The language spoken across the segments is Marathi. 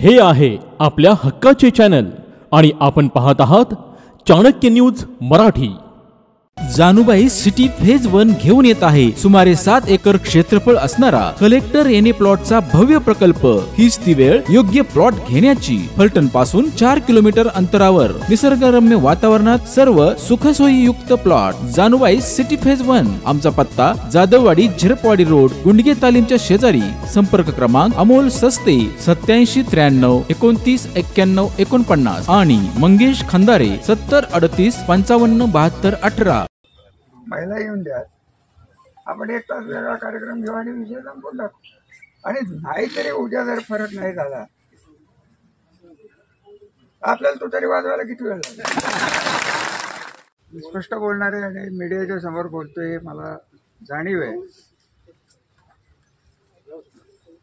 हे आहे आपल्या हक्काचे चॅनल आणि आपण पाहत आहात Chanakya news Marathi. Janubai city phase 1 घेऊन येत आहे सुमारे 7 एकर क्षेत्रफळ असणारा कलेक्टर एने प्लॉटचा भव्य प्रकल्प। हीच ती वेळ योग्य प्लॉट घेण्याची। फलटण पासून 4 किलोमीटर अंतरावर निसर्गरम्य वातावरणात सर्व सुखसोयीयुक्त प्लॉट। Janubai city phase 1। आमचा पत्ता जाधववाडी झिरपवाडी रोड, गुंडगे तालीमच्या शेजारी। संपर्क क्रमांक अमोल सस्ते 87 93 29 91 49 आणि मंगेश खंदारे 70 38 55 72 18। महिला येऊन द्या, आपण एक तास वेगळा कार्यक्रम घेऊ आणि विषय संपून टाकू। आणि नाहीतरी उद्या जर फरक नाही झाला आपल्याला तो तरी वाजवायला किती वेळ लागेल। स्पष्ट बोलणारे आणि मीडियाच्या समोर बोलतोय, मला जाणीव आहे।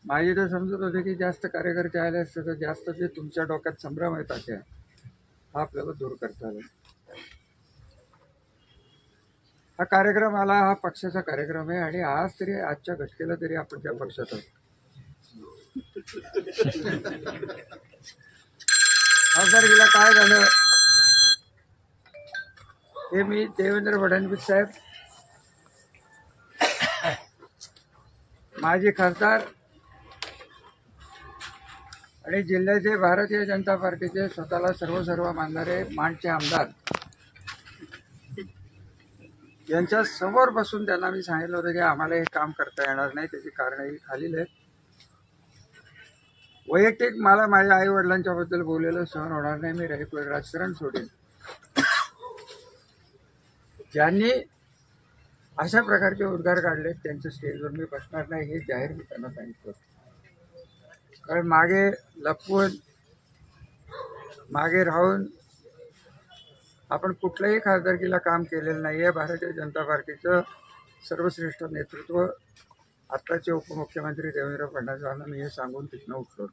माझी तर समजत होते की जास्त कार्यकर्ते आले असते तर जास्त जे तुमच्या डोक्यात संभ्रम येतात हा आपल्याला दूर करता आला। हा कार्यक्रम आला, हा पक्षाचा कार्यक्रम आहे आणि आज तरी आजच्या घटकेला तरी आपण त्या पक्षात आहोत। खासदारकीला काय झालं हे मी देवेंद्र फडणवीस साहेब माजी खासदार आणि जिल्ह्याचे भारतीय जनता पार्टीचे स्वतःला सर्व मानणारे मानचे आमदार यांच्या समोर बसून त्यांना मी सांगितलं होतं की आम्हाला हे काम करता येणार नाही, त्याची कारणंही खालील आहेत। वैयक्तिक मला माझ्या आई वडिलांच्या बद्दल बोललेलं सहन होणार नाही, मी राजकारण सोडेन। ज्यांनी अशा प्रकारचे उद्गार काढले त्यांच्या स्टेजवर मी बसणार नाही हे जाहीर मी त्यांना सांगितलं। कारण मागे लपवून मागे राहून आपण कुठल्याही खासदारकीला काम केलेलं नाहीये। भारतीय जनता पार्टीचं सर्वश्रेष्ठ नेतृत्व आत्ताचे उपमुख्यमंत्री देवेंद्र फडणवीसांना मी हे सांगून तिथनं उठलो।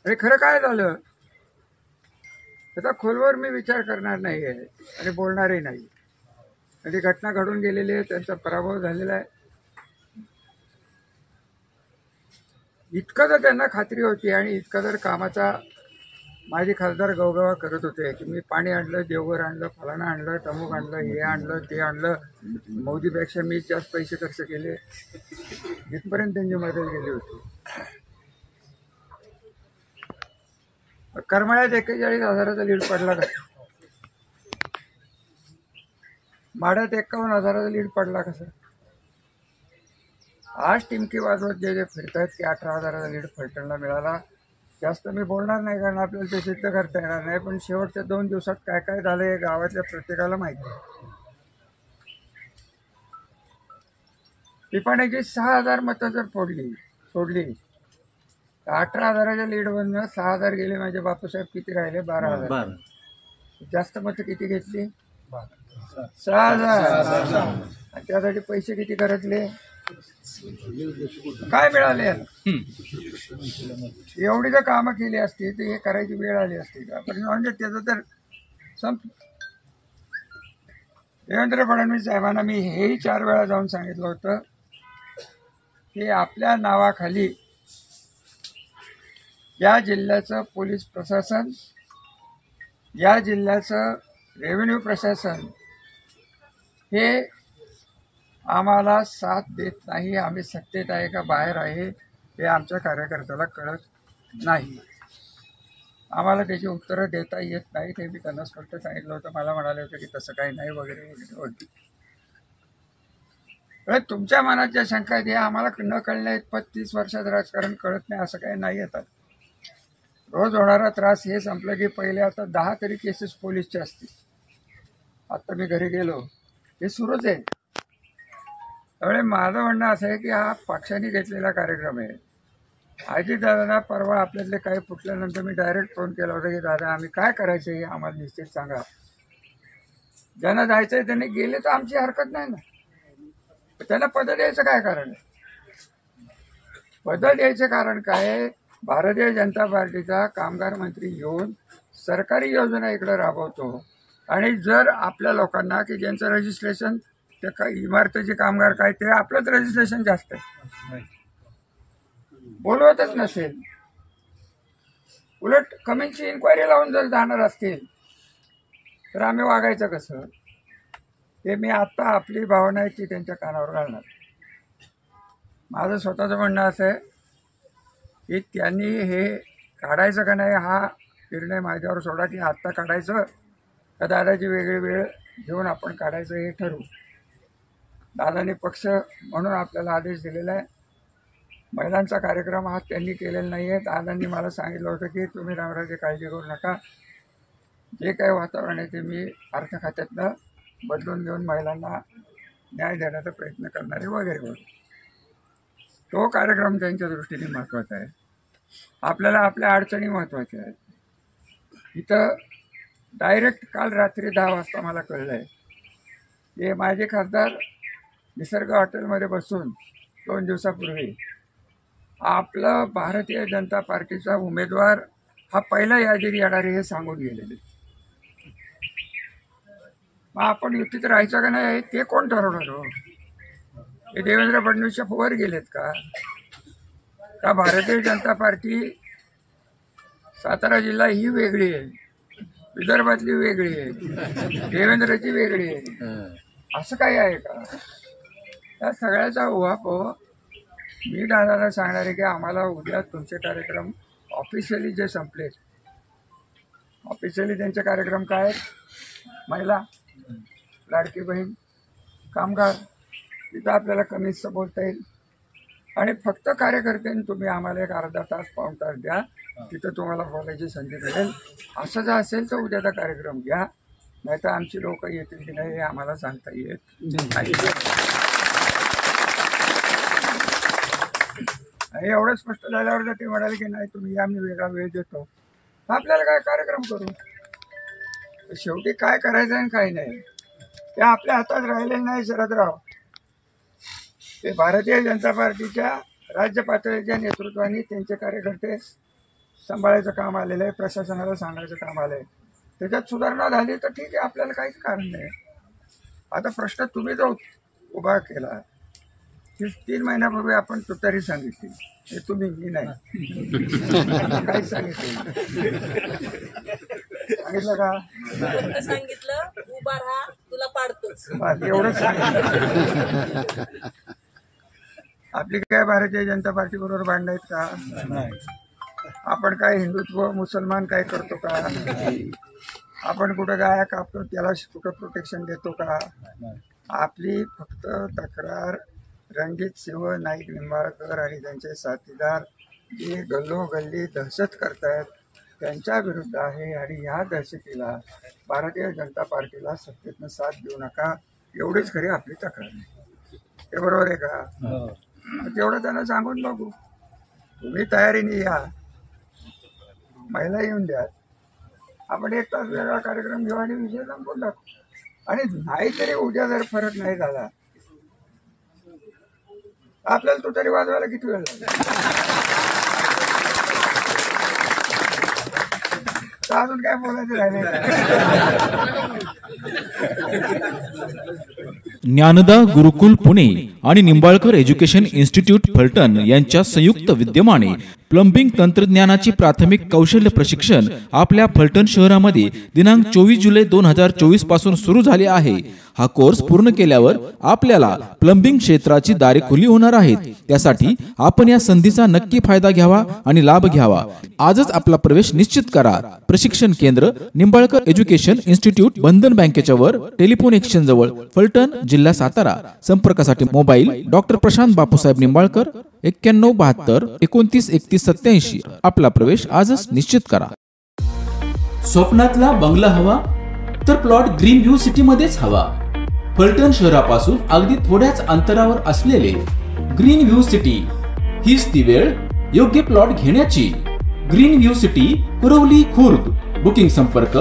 आणि खरं काय झालं त्याचा खोलवर मी विचार करणार नाहीये आणि बोलणारही नाही। ती घटना घडून गेलेली आहे, त्यांचा पराभव झालेला आहे। इतकं तर त्यांना खात्री होती आणि इतकं तर कामाचा माझे खासदार गवगवा करत होते की मी पाणी आणलं, देवघर आणलं, फलाना आणलं, तमुक आणलं, हे आणलं, ते आणलं, मोदीपेक्षा मी जास्त पैसे खर्च केले, इथपर्यंत त्यांची मदत गेली होती। करमाळ्यात 41,000चा लीड पडला का? माढ्यात 51,000चा लीड पडला कसा? आज टिमकी वाजवत जे फिरतात की 18,000चा लीड फलटणला मिळाला। जास्त मी बोलणार नाही कारण आपल्याला ते सिद्ध करता येणार नाही, पण शेवटच्या 2 दिवसात काय काय झालं हे गावातल्या प्रत्येकाला माहिती आहे। पिपाण्याची 6,000 मतं जर सोडली तर 18,000च्या लीडवरनं 6,000 गेले। माझे बापूसाहेब किती राहिले? 12,000। जास्त मतं किती घेतली? 6,000। त्यासाठी पैसे किती खर्चले? काय मिळाले? एवढी जर कामं केली असती तर हे करायची वेळ आली असती का? पण म्हणजे त्याचं तर देवेंद्र फडणवीस साहेबांना मी हेही 4 वेळा जाऊन सांगितलं होतं की आपल्या नावाखाली या जिल्ह्याचं पोलीस प्रशासन, या जिल्ह्याचं रेव्हेन्यू प्रशासन हे आम्हाला साथ देत नाही। आम्ही सत्तेत आहे का बाहेर आहे हे आमच्या कार्यकर्त्याला कळत नाही। आम्हाला त्याची उत्तरं देता येत नाही ते मी त्यांना स्पष्ट सांगितलं होतं। मला म्हणाले होते की तसं काही नाही वगैरे वगैरे। तुमच्या मनात ज्या शंका आहेत हे आम्हाला न कळण्या इतपत 30 वर्षात राजकारण कळत नाही असं काही नाही येतात। रोज होणारा त्रास हे संपलं की पहिले आता 10 तरी केसेस पोलीसचे असतील। आता मी घरी गेलो हे सुरूच आहे। त्यामुळे माझं म्हणणं असं आहे की हा पक्षाने घेतलेला कार्यक्रम आहे। अजितदादांना परवा आपल्यातले काही फुटल्यानंतर मी डायरेक्ट फोन केला होता की दादा आम्ही काय करायचं हे आम्हाला निश्चित सांगा। ज्यांना जायचंय त्यांनी गेले तर आमची हरकत नाही ना, त्यांना पद द्यायचं काय कारण आहे? पद द्यायचं कारण काय? भारतीय जनता पार्टीचा कामगार मंत्री येऊन सरकारी योजना इकडे राबवतो आणि जर आपल्या लोकांना की ज्यांचं रजिस्ट्रेशन त्या इमारतीचे कामगार काय ते आपलंच रजिस्ट्रेशन जास्त आहे बोलवतच नसेल, उलट कमीची इन्क्वायरी लावून जर जाणार असतील तर आम्ही वागायचं कसं, हे मी आत्ता आपली भावना आहे ती त्यांच्या कानावर घालणार. माझं स्वतःचं म्हणणं असं आहे की त्यांनी हे काढायचं का नाही हा निर्णय माझ्यावर सोडा, की आत्ता काढायचं का दादाची वेगळी वेळ घेऊन आपण काढायचं हे ठरवू. दादानी पक्ष म्हणून आपल्याला आदेश दिलेला आहे. महिलांचा कार्यक्रम हा त्यांनी केलेला नाही आहे. दादांनी मला सांगितलं होतं की तुम्ही रामराजे काळजी करू नका, जे काही वातावरण आहे ते मी अर्थ खात्यातनं बदलून घेऊन महिलांना न्याय देण्याचा प्रयत्न करणारे वगैरे वगैरे. तो कार्यक्रम त्यांच्या दृष्टीने महत्त्वाचा आहे. आपल्याला आपल्या अडचणी महत्त्वाच्या आहेत. इथं डायरेक्ट काल रात्री 10 वाजता मला कळलं आहे की माझे खासदार निसर्ग हॉटेलमध्ये बसून 2 दिवसापूर्वी आपलं भारतीय जनता पार्टीचा उमेदवार हा पहिला यादीत येणार हे सांगून गेलेले. मग आपण युतीत राहायचं का नाही ते कोण ठरवणार हो? हे देवेंद्र फडणवीसच्या वर गेलेत का भारतीय जनता पार्टी सातारा जिल्हा ही वेगळी आहे, विदर्भातली वेगळी आहे, देवेंद्रची वेगळी आहे, असं काही आहे का? त्या सगळ्याचा उहापोह मी दादाला सांगणार आहे की आम्हाला उद्या तुमचे कार्यक्रम ऑफिशियली जे संपलेत, ऑफिशियली त्यांचे कार्यक्रम काय आहेत? महिला, लाडकी बहीण, कामगार, तिथं आपल्याला कमीचं बोलता येईल. आणि फक्त कार्यकर्त्यांनी तुम्ही आम्हाला एक अर्धा तास पाऊण तास द्या, तिथं तुम्हाला बोलायची संधी मिळेल. असं जर असेल तर उद्याचा कार्यक्रम घ्या, नाहीतर आमची लोक येतील की नाही हे आम्हाला सांगता येत नाही. एवढं स्पष्ट झाल्यावर जर ते म्हणाले की नाही तुम्ही या, मी वेगळा वेळ देतो, आपल्याला काय कार्यक्रम करू. शेवटी काय करायचं आणि काय नाही ते आपल्या हातात राहिलेलं नाही. शरदराव, ते भारतीय जनता पार्टीच्या राज्य पातळीच्या नेतृत्वाने त्यांचे कार्यकर्ते सांभाळायचं काम आलेलं आहे, प्रशासनाला सांगायचं काम आलं आहे. त्याच्यात सुधारणा झाली तर ठीक आहे, आपल्याला काहीच कारण नाही. आता प्रश्न तुम्ही जो उभा केला 3 महिन्यापूर्वी आपण तुतारी सांगितली, हे तुम्ही, मी नाही काहीच सांगितलं सांगितलं का? सांगितलं उभा राहा तुला पाडतोच, एवढंच सांगितलं. आपली काय भारतीय जनता पार्टी बरोबर भांडण आहेत का? आपण काय हिंदुत्व मुसलमान काय करतो का? आपण कुठं गाया कापतो त्याला कुठं प्रोटेक्शन देतो का? आपली फक्त तक्रार रणजित सिंह नाईक निंबाळकर आणि त्यांचे साथीदार जे गल्लोगल्ली दहशत करतायत त्यांच्या विरुद्ध आहे. आणि ह्या दहशतीला भारतीय जनता पार्टीला सत्तेतनं साथ देऊ नका, एवढीच खरी आपली तक्रार आहे. हे बरोबर आहे का? तेवढं त्यांना सांगून बघू. तुम्ही तयारीने या, महिला येऊन द्या, आपण 1 तास वेगळा कार्यक्रम घेऊ आणि विषय संपून टाकू. आणि नाहीतरी उद्या जर फरक नाही झाला आपल्याला तो तरी वाजवायला किती वेळ लागला? अजून काय बोलायचं राहिले? ज्ञानदा गुरुकुल पुणे आणि निंबाळकर एज्युकेशन इन्स्टिट्यूट फलटण यांच्या संयुक्त विद्यमाने प्लंबिंग तंत्रज्ञानाची प्राथमिक कौशल्य प्रशिक्षण आपल्या फलटण शहरामध्ये दिनांक 24 जुलै 2024 पासून सुरू झाले आहे. हा कोर्स पूर्ण केल्यावर आपल्याला प्लंबिंग क्षेत्राची दारे खुली होणार आहेत. त्यासाठी आपण या संधीचा नक्की फायदा घ्यावा आणि लाभ घ्यावा. आजच आपला प्रवेश निश्चित करा. प्रशिक्षण केंद्र निंबाळकर एज्युकेशन इन्स्टिट्यूट बंधन बँकेच्या वर, टेलिफोन एक्सचेंज जवळ, फलटण, जिल्हा सातारा. संपर्कासाठी मोबाईल डॉक्टर प्रशांत बापूसाहेब निंबाळकर 9172 29 31 87. आपला प्रवेश आजच निश्चित करा. स्वप्नातला बंगला हवा तर प्लॉट ग्रीन व्ह्यू सिटी मध्येच हवा. फलटण शहरापासून अगदी थोड्याच अंतरावर असलेले ग्रीन व्ह्यू सिटी हीच ती वेळ योग्य प्लॉट घेण्याची. Green view city, Kurvali, Khurd. Booking संपर्क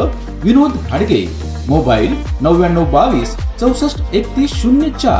विनोद घाडगे. मोबाईल 9922 64 31 04.